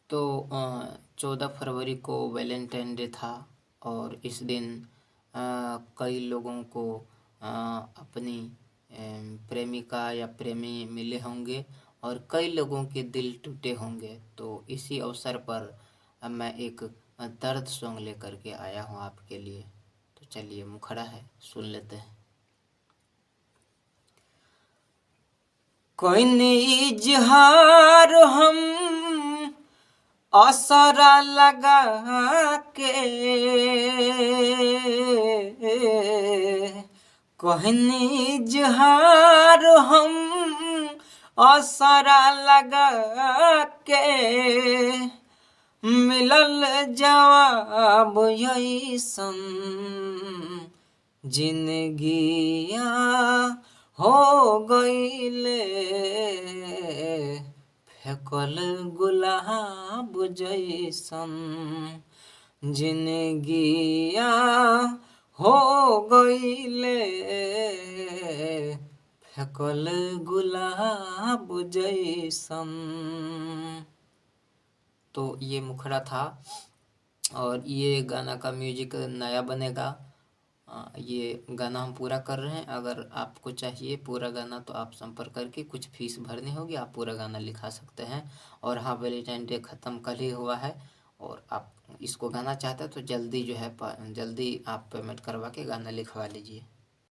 तो 14 फरवरी को Valentine day था और इस दिन कई लोगों को अपनी प्रेमिका या प्रेमी मिले होंगे और कई लोगों के दिल टूटे होंगे। तो इसी अवसर पर मैं एक दर्द सॉन्ग लेकर के आया हूँ आपके लिए। तो चलिए, मुखड़ा है, सुन लेते हैं। कोई इजहार हम असरा लगा के, कोई इजहार हम असरा लगा के, मिलल जवाब ऐसन जिंदगिया हो गईले, फेकल गुलाब जैसन जिंदगिया हो गईले, फेकल गुलाब जैसन। तो ये मुखड़ा था और ये गाना का म्यूजिक नया बनेगा। ये गाना हम पूरा कर रहे हैं। अगर आपको चाहिए पूरा गाना तो आप संपर्क करके कुछ फीस भरनी होगी, आप पूरा गाना लिखा सकते हैं। और हाँ, वैलेंटाइन डे ख़त्म कल ही हुआ है और आप इसको गाना चाहते हैं तो जल्दी जो है जल्दी आप पेमेंट करवा के गाना लिखवा लीजिए।